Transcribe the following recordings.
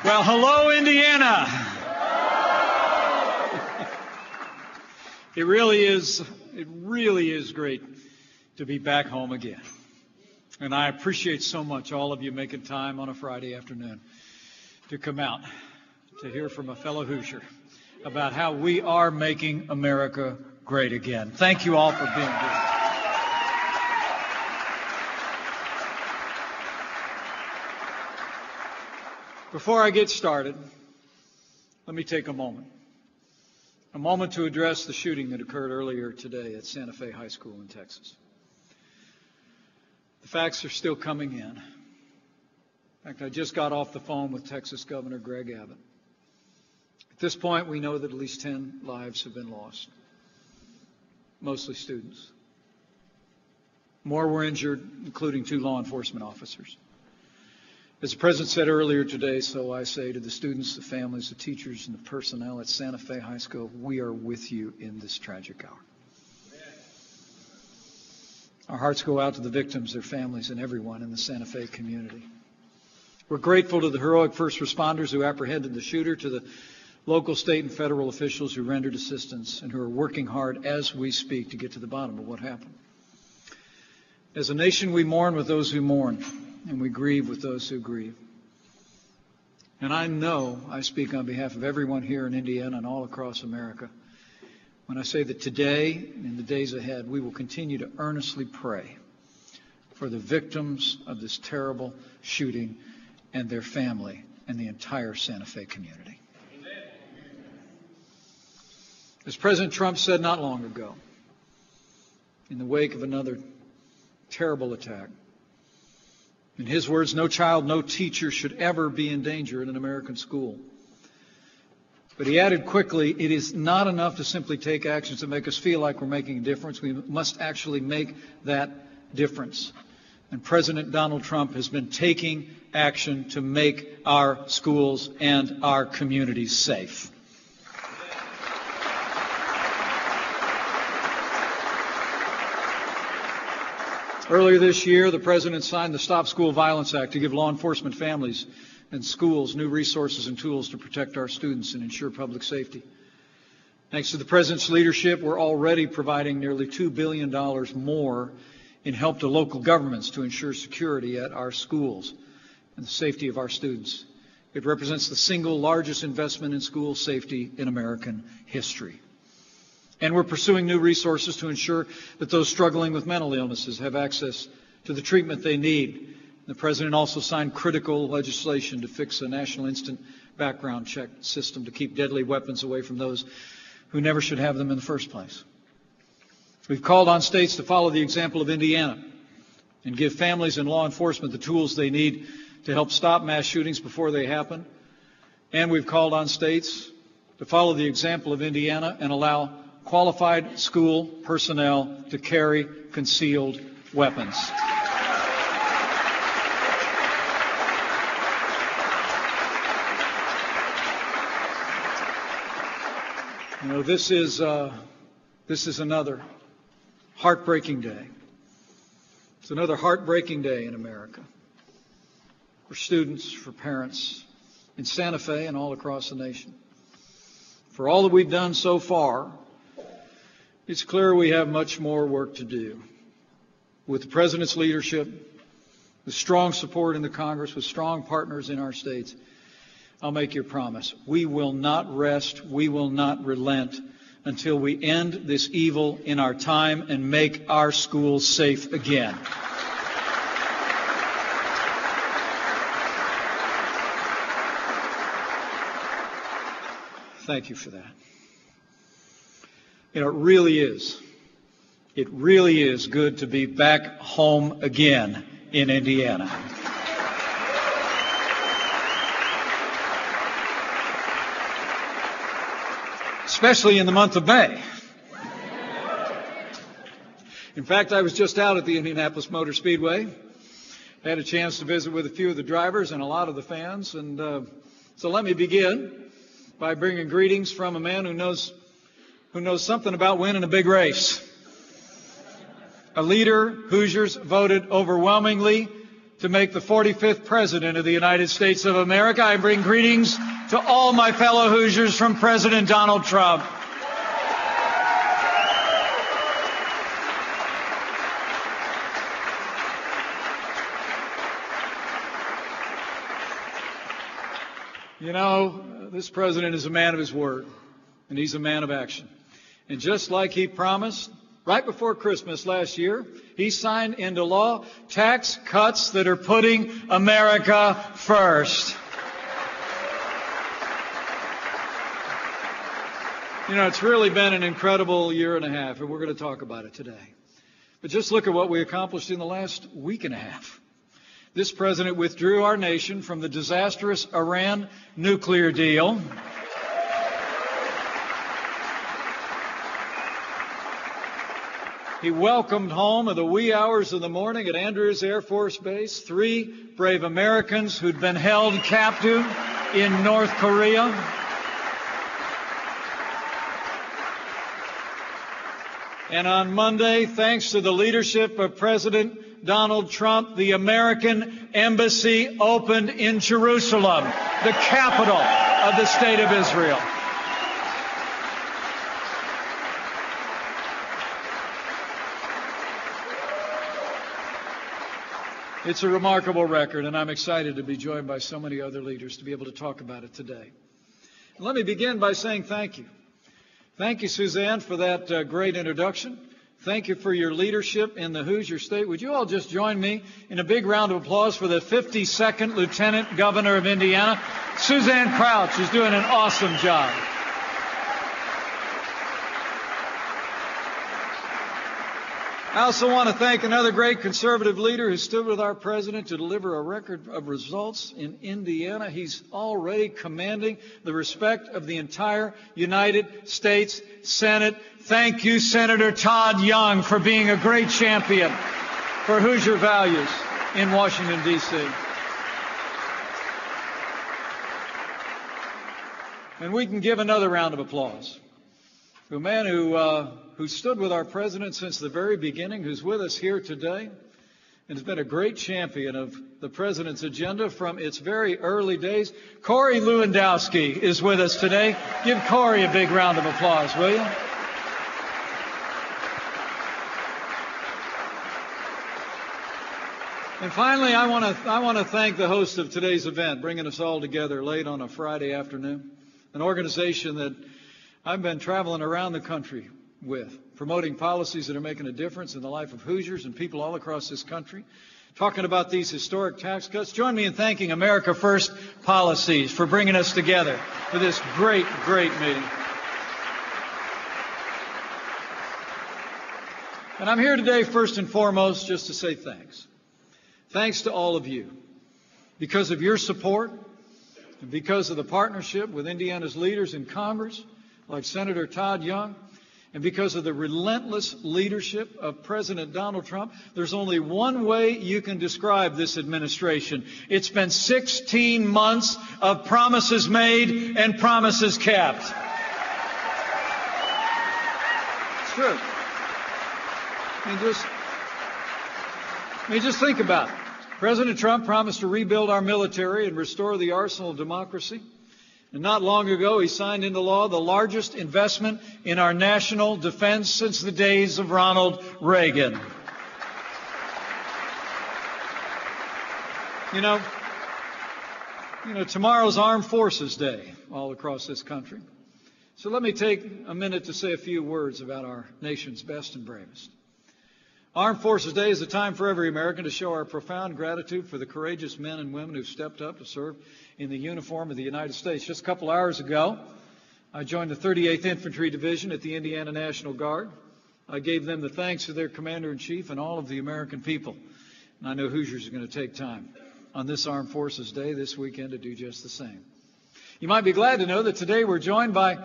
Well, hello, Indiana. It really is great to be back home again. And I appreciate so much all of you making time on a Friday afternoon to come out to hear from a fellow Hoosier about how we are making America great again. Thank you all for being here. Before I get started, let me take a moment to address the shooting that occurred earlier today at Santa Fe High School in Texas. The facts are still coming in. In fact, I just got off the phone with Texas Governor Greg Abbott. At this point, we know that at least 10 lives have been lost, mostly students. More were injured, including 2 law enforcement officers. As the President said earlier today, so I say to the students, the families, the teachers, and the personnel at Santa Fe High School, we are with you in this tragic hour. Our hearts go out to the victims, their families, and everyone in the Santa Fe community. We're grateful to the heroic first responders who apprehended the shooter, to the local, state, and federal officials who rendered assistance and who are working hard as we speak to get to the bottom of what happened. As a nation, we mourn with those who mourn, and we grieve with those who grieve. And I know I speak on behalf of everyone here in Indiana and all across America when I say that today and in the days ahead, we will continue to earnestly pray for the victims of this terrible shooting and their family and the entire Santa Fe community. Amen. As President Trump said not long ago, in the wake of another terrible attack, in his words, no child, no teacher should ever be in danger in an American school. But he added quickly, it is not enough to simply take actions that make us feel like we're making a difference. We must actually make that difference. And President Donald Trump has been taking action to make our schools and our communities safe. Earlier this year, the President signed the Stop School Violence Act to give law enforcement families and schools new resources and tools to protect our students and ensure public safety. Thanks to the President's leadership, we're already providing nearly $2 billion more in help to local governments to ensure security at our schools and the safety of our students. It represents the single largest investment in school safety in American history. And we're pursuing new resources to ensure that those struggling with mental illnesses have access to the treatment they need. The President also signed critical legislation to fix a national instant background check system to keep deadly weapons away from those who never should have them in the first place. We've called on states to follow the example of Indiana and give families and law enforcement the tools they need to help stop mass shootings before they happen. And we've called on states to follow the example of Indiana and allow qualified school personnel to carry concealed weapons. You know, this is another heartbreaking day. It's another heartbreaking day in America for students, for parents in Santa Fe and all across the nation. For all that we've done so far, it's clear we have much more work to do. With the President's leadership, with strong support in the Congress, with strong partners in our states, I'll make you a promise. We will not rest, we will not relent until we end this evil in our time and make our schools safe again. Thank you for that. You know, it really is good to be back home again in Indiana. Especially in the month of May. In fact, I was just out at the Indianapolis Motor Speedway. I had a chance to visit with a few of the drivers and a lot of the fans. And so let me begin by bringing greetings from a man who knows something about winning a big race. A leader Hoosiers voted overwhelmingly to make the 45th President of the United States of America. I bring greetings to all my fellow Hoosiers from President Donald Trump. You know, this president is a man of his word, and he's a man of action. And just like he promised, right before Christmas last year, he signed into law tax cuts that are putting America first. You know, it's really been an incredible year and a half, and we're going to talk about it today. But just look at what we accomplished in the last week and a half. This president withdrew our nation from the disastrous Iran nuclear deal. He welcomed home in the wee hours of the morning at Andrews Air Force Base 3 brave Americans who'd been held captive in North Korea. And on Monday, thanks to the leadership of President Donald Trump, the American embassy opened in Jerusalem, the capital of the state of Israel. It's a remarkable record, and I'm excited to be joined by so many other leaders to be able to talk about it today. And let me begin by saying thank you. Thank you, Suzanne, for that great introduction. Thank you for your leadership in the Hoosier State. Would you all just join me in a big round of applause for the 52nd Lieutenant Governor of Indiana, Suzanne Crouch, who's doing an awesome job. I also want to thank another great conservative leader who stood with our president to deliver a record of results in Indiana. He's already commanding the respect of the entire United States Senate. Thank you, Senator Todd Young, for being a great champion for Hoosier values in Washington, D.C. And we can give another round of applause to a man who stood with our president since the very beginning, who's with us here today, and has been a great champion of the president's agenda from its very early days. Corey Lewandowski is with us today. Give Corey a big round of applause, will you? And finally, I want to thank the host of today's event, bringing us all together late on a Friday afternoon, an organization that I've been traveling around the country with, promoting policies that are making a difference in the life of Hoosiers and people all across this country, talking about these historic tax cuts. Join me in thanking America First Policies for bringing us together for this great, great meeting. And I'm here today first and foremost just to say thanks. Thanks to all of you. Because of your support, and because of the partnership with Indiana's leaders in Congress, like Senator Todd Young, and because of the relentless leadership of President Donald Trump, there's only one way you can describe this administration. It's been 16 months of promises made and promises kept. It's true. I mean, just think about it. President Trump promised to rebuild our military and restore the arsenal of democracy. And not long ago, he signed into law the largest investment in our national defense since the days of Ronald Reagan. You know, tomorrow's Armed Forces Day all across this country. So let me take a minute to say a few words about our nation's best and bravest. Armed Forces Day is a time for every American to show our profound gratitude for the courageous men and women who've stepped up to serve in the uniform of the United States. Just a couple hours ago, I joined the 38th Infantry Division at the Indiana National Guard. I gave them the thanks of their Commander-in-Chief and all of the American people. And I know Hoosiers are going to take time on this Armed Forces Day this weekend to do just the same. You might be glad to know that today we're joined by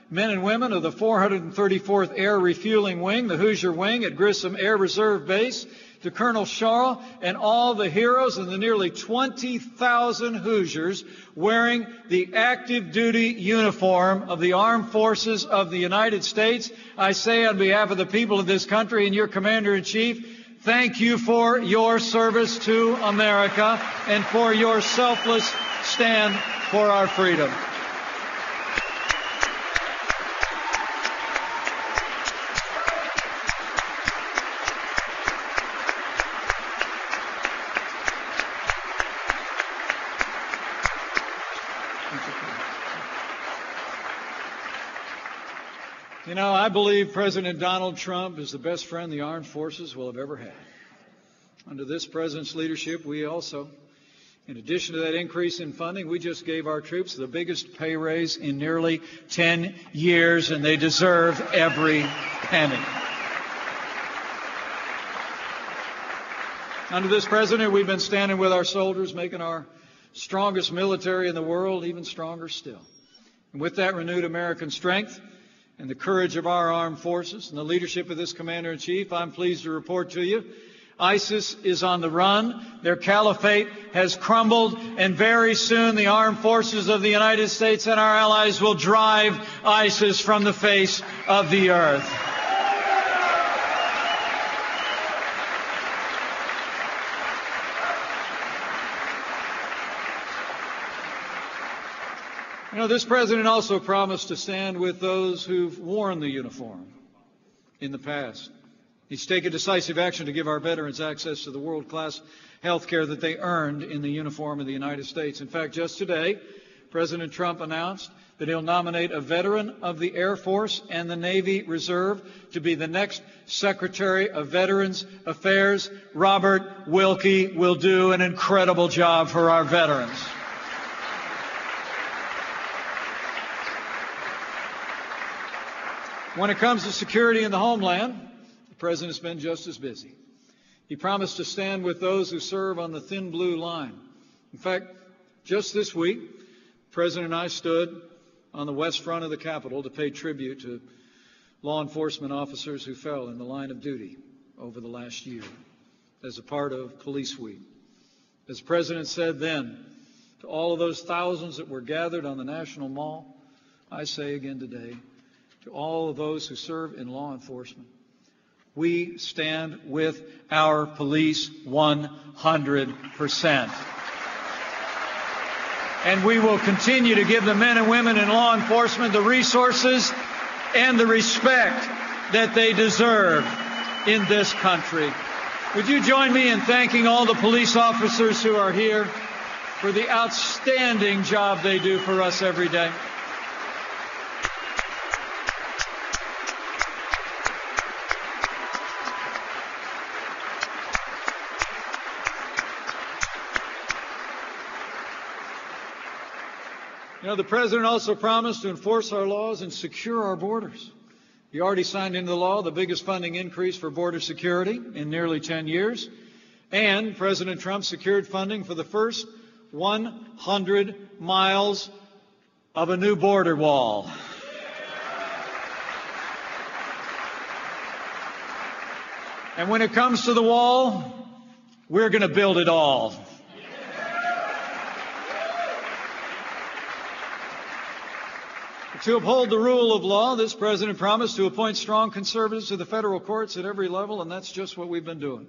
men and women of the 434th Air Refueling Wing, the Hoosier Wing at Grissom Air Reserve Base, to Colonel Sharl and all the heroes and the nearly 20,000 Hoosiers wearing the active duty uniform of the Armed Forces of the United States. I say on behalf of the people of this country and your Commander-in-Chief, Thank you for your service to America and for your selfless stand for our freedom. You know, I believe President Donald Trump is the best friend the armed forces will have ever had. Under this president's leadership, we also, in addition to that increase in funding, we just gave our troops the biggest pay raise in nearly 10 years, and they deserve every penny. Under this president, we've been standing with our soldiers, making our strongest military in the world even stronger still. And with that renewed American strength and the courage of our armed forces and the leadership of this Commander-in-Chief, I'm pleased to report to you, ISIS is on the run, their caliphate has crumbled, and very soon the armed forces of the United States and our allies will drive ISIS from the face of the earth. You know, this president also promised to stand with those who've worn the uniform in the past. He's taken decisive action to give our veterans access to the world-class health care that they earned in the uniform of the United States. In fact, just today, President Trump announced that he'll nominate a veteran of the Air Force and the Navy Reserve to be the next Secretary of Veterans Affairs. Robert Wilkie will do an incredible job for our veterans. When it comes to security in the homeland, the President's been just as busy. He promised to stand with those who serve on the thin blue line. In fact, just this week, the President and I stood on the west front of the Capitol to pay tribute to law enforcement officers who fell in the line of duty over the last year as a part of Police Week. As the President said then, to all of those thousands that were gathered on the National Mall, I say again today, to all of those who serve in law enforcement, we stand with our police 100%. And we will continue to give the men and women in law enforcement the resources and the respect that they deserve in this country. Would you join me in thanking all the police officers who are here for the outstanding job they do for us every day? You know, the President also promised to enforce our laws and secure our borders. He already signed into law the biggest funding increase for border security in nearly 10 years. And President Trump secured funding for the first 100 miles of a new border wall. And when it comes to the wall, we're going to build it all. To uphold the rule of law, this president promised to appoint strong conservatives to the federal courts at every level, and that's just what we've been doing.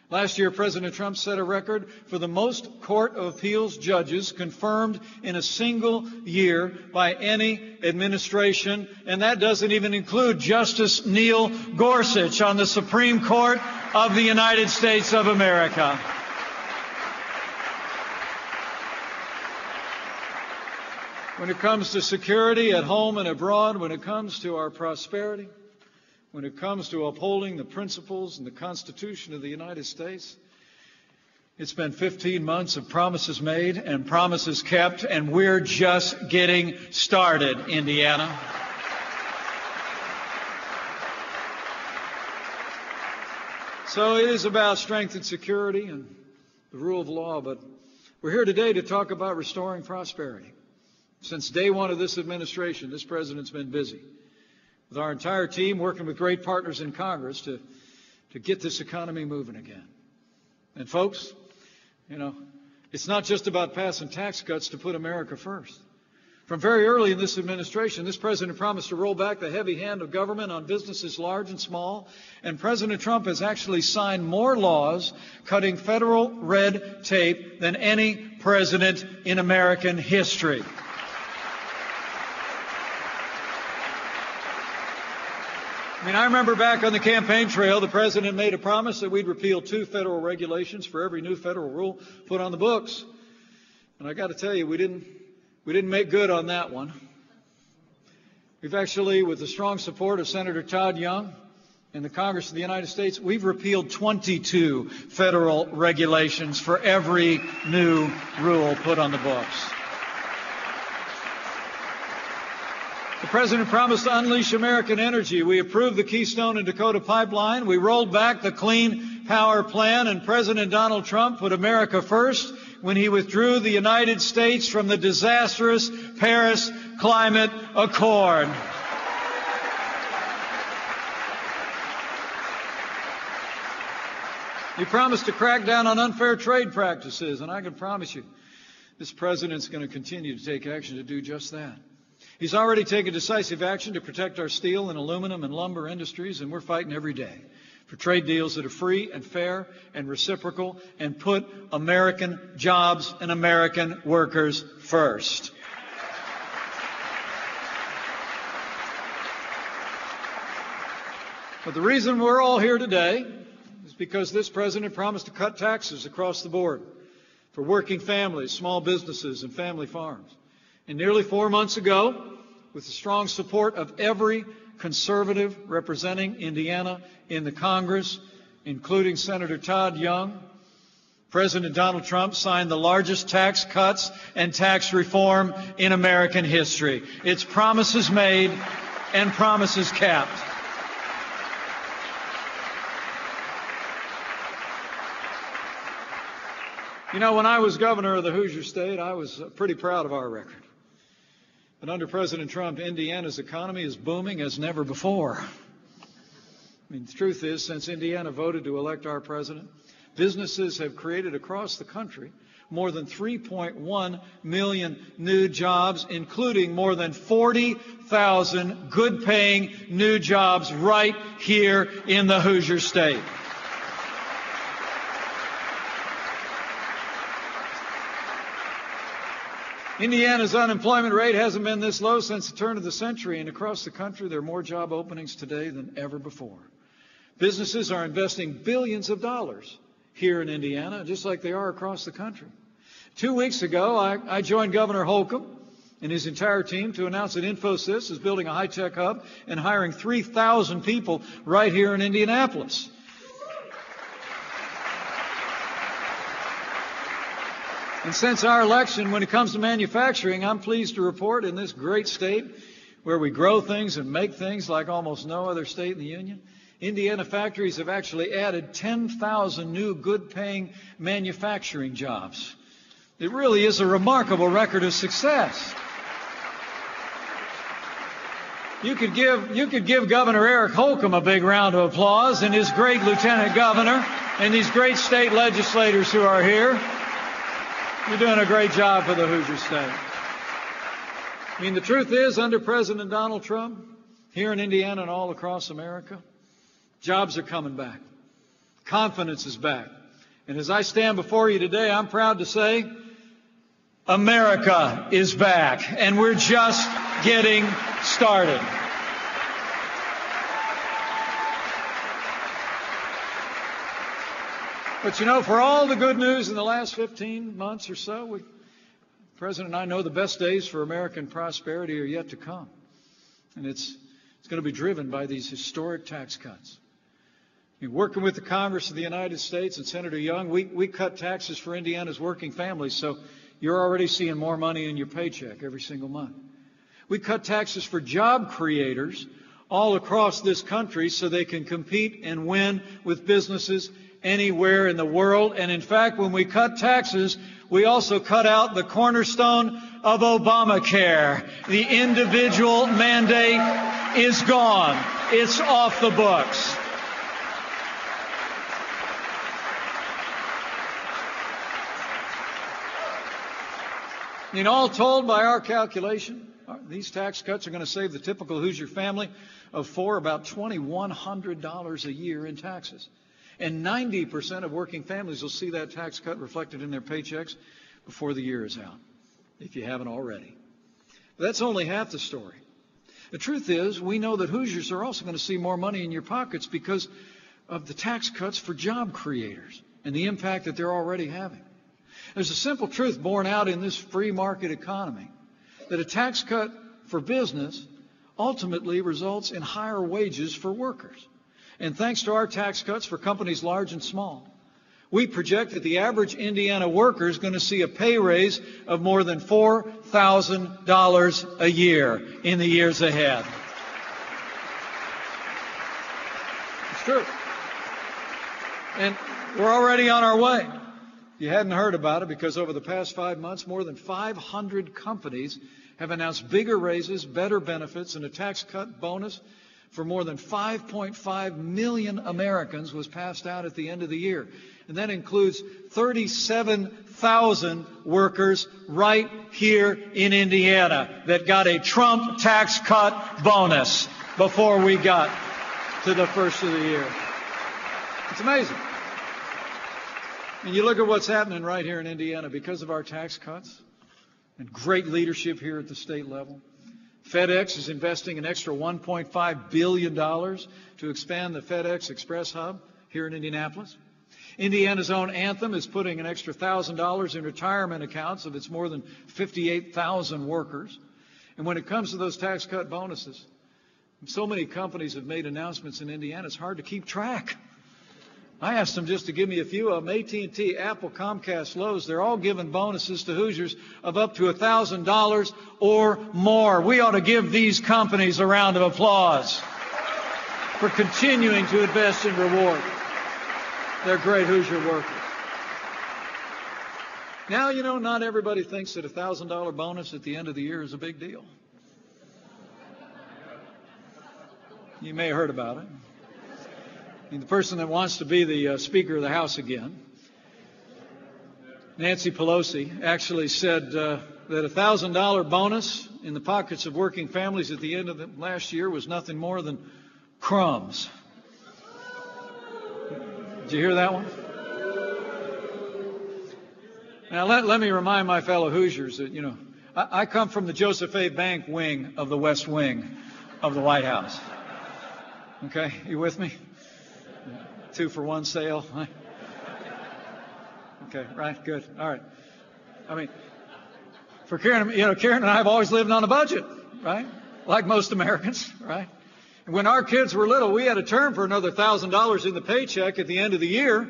Last year, President Trump set a record for the most Court of Appeals judges confirmed in a single year by any administration, and that doesn't even include Justice Neil Gorsuch on the Supreme Court of the United States of America. When it comes to security at home and abroad, when it comes to our prosperity, when it comes to upholding the principles and the Constitution of the United States, it's been 15 months of promises made and promises kept, and we're just getting started, Indiana. So it is about strength and security and the rule of law, but we're here today to talk about restoring prosperity. Since day one of this administration, this president's been busy with our entire team, working with great partners in Congress to get this economy moving again. And folks, you know, it's not just about passing tax cuts to put America first. From very early in this administration, this president promised to roll back the heavy hand of government on businesses large and small, and President Trump has actually signed more laws cutting federal red tape than any president in American history. I remember back on the campaign trail, the president made a promise that we'd repeal 2 federal regulations for every new federal rule put on the books. And I got to tell you, we didn't make good on that one. We've actually, with the strong support of Senator Todd Young in the Congress of the United States, we've repealed 22 federal regulations for every new rule put on the books. The president promised to unleash American energy. We approved the Keystone and Dakota Pipeline. We rolled back the Clean Power Plan, and President Donald Trump put America first when he withdrew the United States from the disastrous Paris Climate Accord. He promised to crack down on unfair trade practices, and I can promise you this president's going to continue to take action to do just that. He's already taken decisive action to protect our steel and aluminum and lumber industries, and we're fighting every day for trade deals that are free and fair and reciprocal and put American jobs and American workers first. But the reason we're all here today is because this president promised to cut taxes across the board for working families, small businesses, and family farms. And nearly 4 months ago, with the strong support of every conservative representing Indiana in the Congress, including Senator Todd Young, President Donald Trump signed the largest tax cuts and tax reform in American history. It's promises made and promises kept. When I was governor of the Hoosier State, I was pretty proud of our record. But under President Trump, Indiana's economy is booming as never before. The truth is, since Indiana voted to elect our president, businesses have created across the country more than 3.1 million new jobs, including more than 40,000 good-paying new jobs right here in the Hoosier State. Indiana's unemployment rate hasn't been this low since the turn of the century, and across the country there are more job openings today than ever before. Businesses are investing billions of dollars here in Indiana, just like they are across the country. 2 weeks ago, I joined Governor Holcomb and his entire team to announce that Infosys is building a high-tech hub and hiring 3,000 people right here in Indianapolis. And since our election, when it comes to manufacturing, I'm pleased to report in this great state where we grow things and make things like almost no other state in the union, Indiana factories have actually added 10,000 new good-paying manufacturing jobs. It really is a remarkable record of success. You could give Governor Eric Holcomb a big round of applause and his great lieutenant governor and these great state legislators who are here. You're doing a great job for the Hoosier State. The truth is, under President Donald Trump, here in Indiana and all across America, jobs are coming back. Confidence is back. And as I stand before you today, I'm proud to say, America is back. And we're just getting started. But for all the good news in the last 15 months or so, the President and I know the best days for American prosperity are yet to come. And it's going to be driven by these historic tax cuts. Working with the Congress of the United States and Senator Young, we cut taxes for Indiana's working families, so you're already seeing more money in your paycheck every single month. We cut taxes for job creators all across this country so they can compete and win with businesses anywhere in the world. And in fact, when we cut taxes, we also cut out the cornerstone of Obamacare. The individual mandate is gone. It's off the books. I mean, all told by our calculation, these tax cuts are going to save the typical Hoosier family of four about $2,100 a year in taxes. And 90% of working families will see that tax cut reflected in their paychecks before the year is out, if you haven't already. But that's only half the story. The truth is, we know that Hoosiers are also going to see more money in your pockets because of the tax cuts for job creators and the impact that they're already having. There's a simple truth borne out in this free market economy that a tax cut for business ultimately results in higher wages for workers. And thanks to our tax cuts for companies large and small, we project that the average Indiana worker is going to see a pay raise of more than $4,000 a year in the years ahead. It's true. And we're already on our way. You hadn't heard about it because over the past 5 months, more than 500 companies have announced bigger raises, better benefits, and a tax cut bonus for more than 5.5 million Americans was passed out at the end of the year. And that includes 37,000 workers right here in Indiana that got a Trump tax cut bonus before we got to the first of the year. It's amazing. And you look at what's happening right here in Indiana because of our tax cuts and great leadership here at the state level. FedEx is investing an extra $1.5 billion to expand the FedEx Express Hub here in Indianapolis. Indiana's own Anthem is putting an extra $1,000 in retirement accounts of its more than 58,000 workers. And when it comes to those tax cut bonuses, so many companies have made announcements in Indiana, it's hard to keep track. I asked them just to give me a few of them. AT&T, Apple, Comcast, Lowe's, they're all giving bonuses to Hoosiers of up to $1,000 or more. We ought to give these companies a round of applause for continuing to invest and reward their great Hoosier workers. Now, you know, not everybody thinks that a $1,000 bonus at the end of the year is a big deal. You may have heard about it. The person that wants to be the Speaker of the House again, Nancy Pelosi, actually said that a $1,000 bonus in the pockets of working families at the end of the last year was nothing more than crumbs. Did you hear that one? Now, let me remind my fellow Hoosiers that, you know, I come from the Joseph A. Bank wing of the West Wing of the White House. Okay, you with me? 2-for-1 sale. Okay, right, good. All right. I mean, for Karen, you know, Karen and I have always lived on a budget, right? Like most Americans, right? And when our kids were little, we had a term for another $1,000 in the paycheck at the end of the year.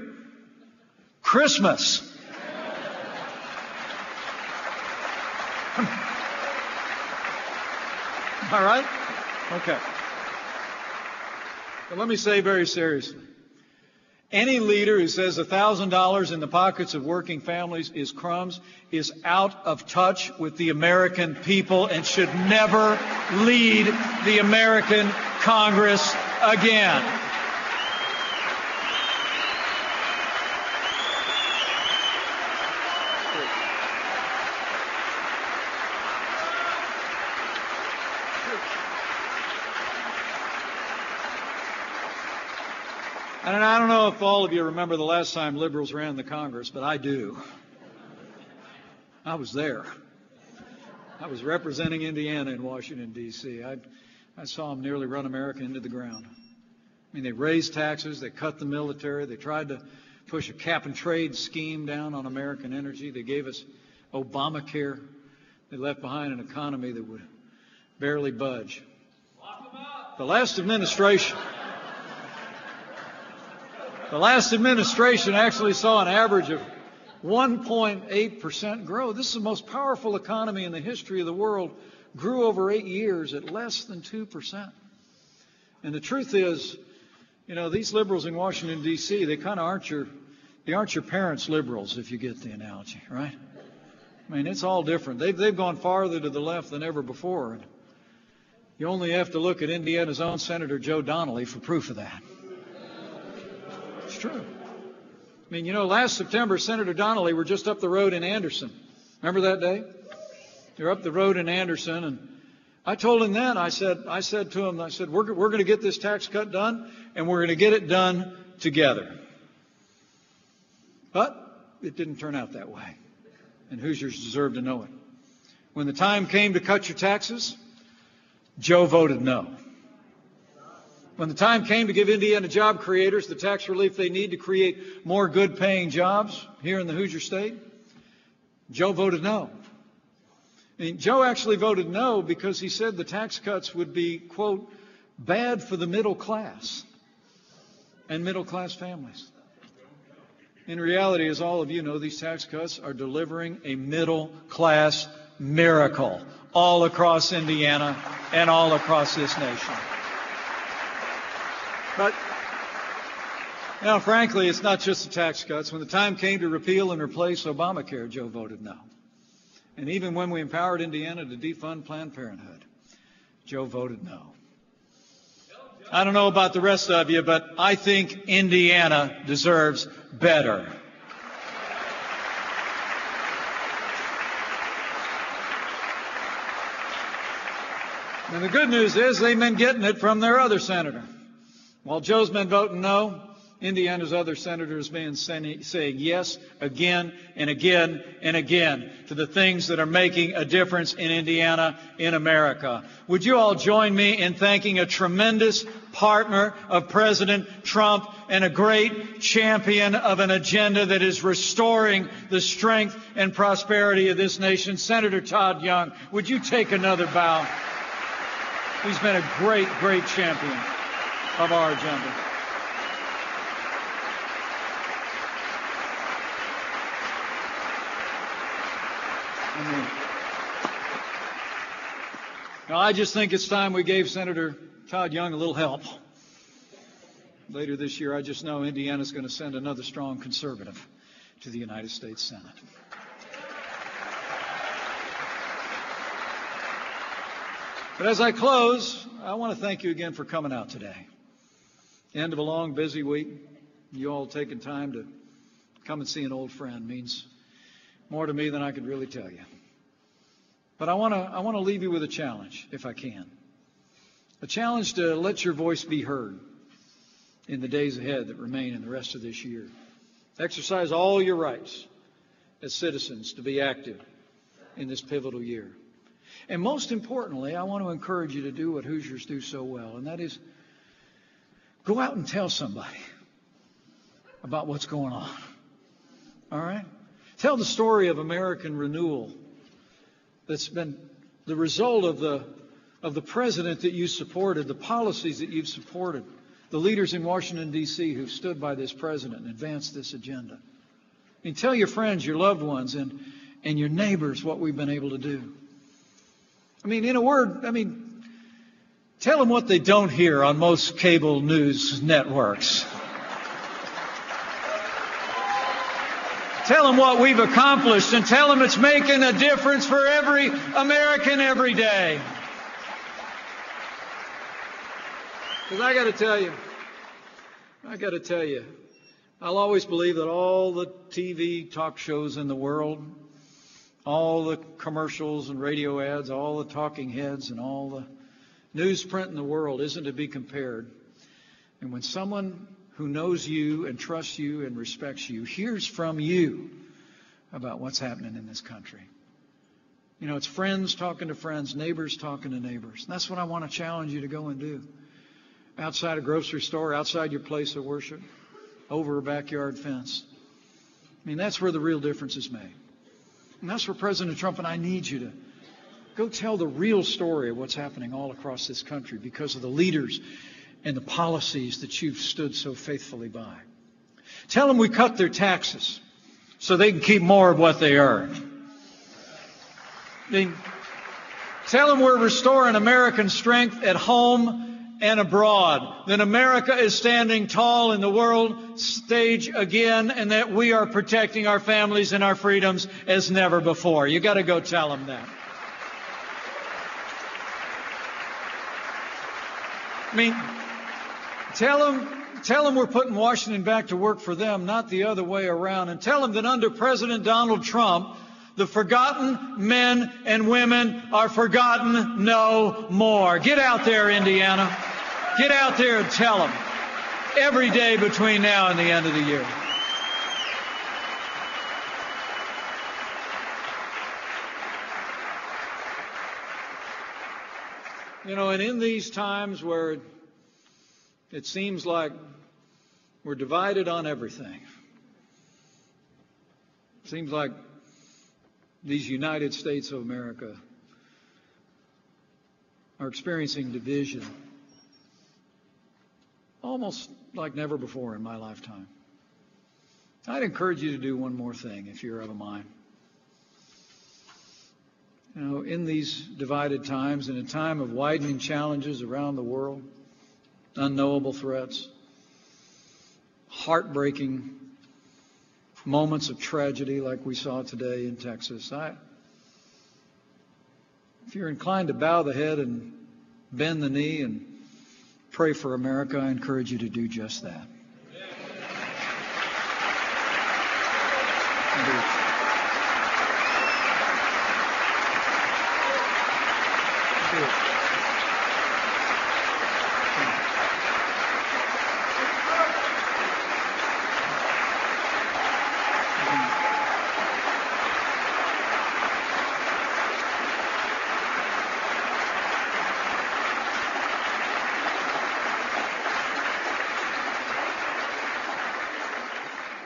Christmas. All right? Okay. But let me say very seriously, any leader who says $1,000 in the pockets of working families is crumbs is out of touch with the American people and should never lead the American Congress again. And I don't know if all of you remember the last time liberals ran the Congress, but I do. I was there. I was representing Indiana in Washington, D.C. I saw them nearly run America into the ground. I mean, they raised taxes, they cut the military, they tried to push a cap-and-trade scheme down on American energy. They gave us Obamacare. They left behind an economy that would barely budge. The last administration actually saw an average of 1.8% growth. This is the most powerful economy in the history of the world. Grew over 8 years at less than 2%. And the truth is, you know, these liberals in Washington, D.C., they kind of aren't your parents' liberals, if you get the analogy, right? I mean, it's all different. They've gone farther to the left than ever before. And you only have to look at Indiana's own Senator Joe Donnelly for proof of that. It's true. I mean, you know, last September, Senator Donnelly were just up the road in Anderson. Remember that day? They're up the road in Anderson, and I told him then, I said to him, we're going to get this tax cut done, and we're going to get it done together. But it didn't turn out that way, and Hoosiers deserve to know it. When the time came to cut your taxes, Joe voted no. When the time came to give Indiana job creators the tax relief they need to create more good-paying jobs here in the Hoosier State, Joe voted no. And Joe actually voted no because he said the tax cuts would be, quote, bad for the middle class and middle-class families. In reality, as all of you know, these tax cuts are delivering a middle-class miracle all across Indiana and all across this nation. But, frankly, it's not just the tax cuts. When the time came to repeal and replace Obamacare, Joe voted no. And even when we empowered Indiana to defund Planned Parenthood, Joe voted no. I don't know about the rest of you, but I think Indiana deserves better. And the good news is they've been getting it from their other senator. While Joe's been voting no, Indiana's other senators have been saying yes again and again and again to the things that are making a difference in Indiana, in America. Would you all join me in thanking a tremendous partner of President Trump and a great champion of an agenda that is restoring the strength and prosperity of this nation, Senator Todd Young? Would you take another bow? He's been a great, great champion of our agenda. Now, I just think it's time we gave Senator Todd Young a little help. Later this year, I just know Indiana's going to send another strong conservative to the United States Senate. But as I close, I want to thank you again for coming out today. End of a long, busy week. You all taking time to come and see an old friend means more to me than I could really tell you. But I want to leave you with a challenge, if I can. A challenge to let your voice be heard in the days ahead that remain in the rest of this year. Exercise all your rights as citizens to be active in this pivotal year. And most importantly, I want to encourage you to do what Hoosiers do so well, and that is go out and tell somebody about what's going on. All right? Tell the story of American renewal that's been the result of the president that you supported, the policies that you've supported, the leaders in Washington, D.C. who've stood by this president and advanced this agenda. And tell your friends, your loved ones, and your neighbors what we've been able to do. In a word, tell them what they don't hear on most cable news networks. Tell them what we've accomplished and tell them it's making a difference for every American every day. Because I got to tell you, I'll always believe that all the TV talk shows in the world, all the commercials and radio ads, all the talking heads and all the newsprint in the world isn't to be compared. And when someone who knows you and trusts you and respects you hears from you about what's happening in this country. It's friends talking to friends, neighbors talking to neighbors. And that's what I want to challenge you to go and do. Outside a grocery store, outside your place of worship, over a backyard fence. That's where the real difference is made. And that's where President Trump and I need you to go tell the real story of what's happening all across this country because of the leaders and the policies that you've stood so faithfully by. Tell them we cut their taxes so they can keep more of what they earn. Tell them we're restoring American strength at home and abroad, that America is standing tall in the world stage again, and that we are protecting our families and our freedoms as never before. You got to go tell them that. Tell them we're putting Washington back to work for them, not the other way around. And tell them that under President Donald Trump, The forgotten men and women are forgotten no more. Get out there, Indiana. Get out there and tell them every day between now and the end of the year. You know, and in these times where it seems like we're divided on everything, it seems like these United States of America are experiencing division almost like never before in my lifetime. I'd encourage you to do one more thing if you're of a mind. You know, in these divided times, in a time of widening challenges around the world, unknowable threats, heartbreaking moments of tragedy like we saw today in Texas, if you're inclined to bow the head and bend the knee and pray for America, I encourage you to do just that.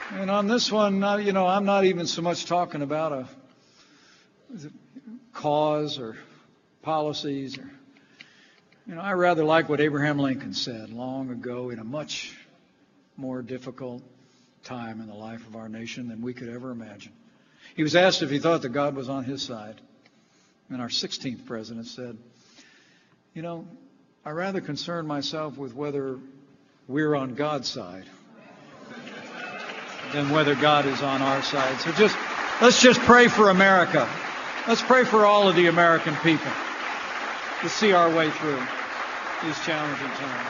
And on this one, I'm not even so much talking about a cause or policies. I rather like what Abraham Lincoln said long ago in a much more difficult time in the life of our nation than we could ever imagine. He was asked if he thought that God was on his side. And our 16th president said, I rather concern myself with whether we're on God's side than whether God is on our side. So let's just pray for America. Let's pray for all of the American people to see our way through these challenging times.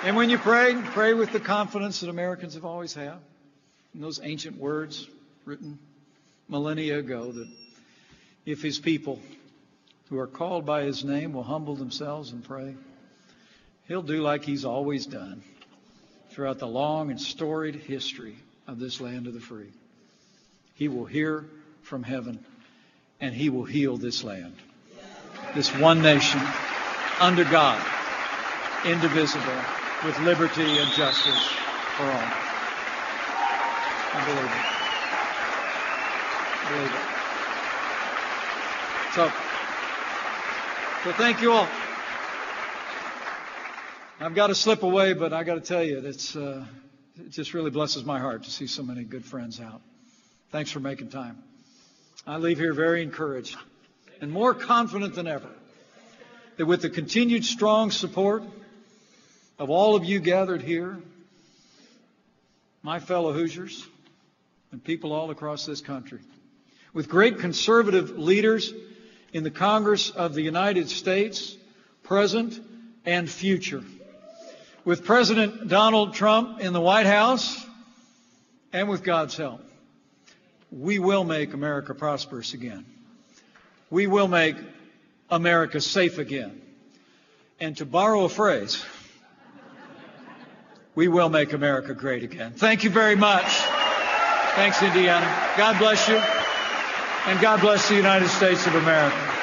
And when you pray with the confidence that Americans have always had, in those ancient words written millennia ago, that if His people who are called by His name will humble themselves and pray, He'll do like He's always done throughout the long and storied history of this land of the free. He will hear from heaven, and He will heal this land, this one nation, under God, indivisible, with liberty and justice for all. I believe it. So thank you all. I've got to slip away, but I got to tell you, it just really blesses my heart to see so many good friends out. Thanks for making time. I leave here very encouraged and more confident than ever that with the continued strong support of all of you gathered here, my fellow Hoosiers and people all across this country, with great conservative leaders in the Congress of the United States, present and future, with President Donald Trump in the White House, and with God's help, we will make America prosperous again. We will make America safe again. And to borrow a phrase, we will make America great again. Thank you very much. Thanks, Indiana. God bless you. And God bless the United States of America.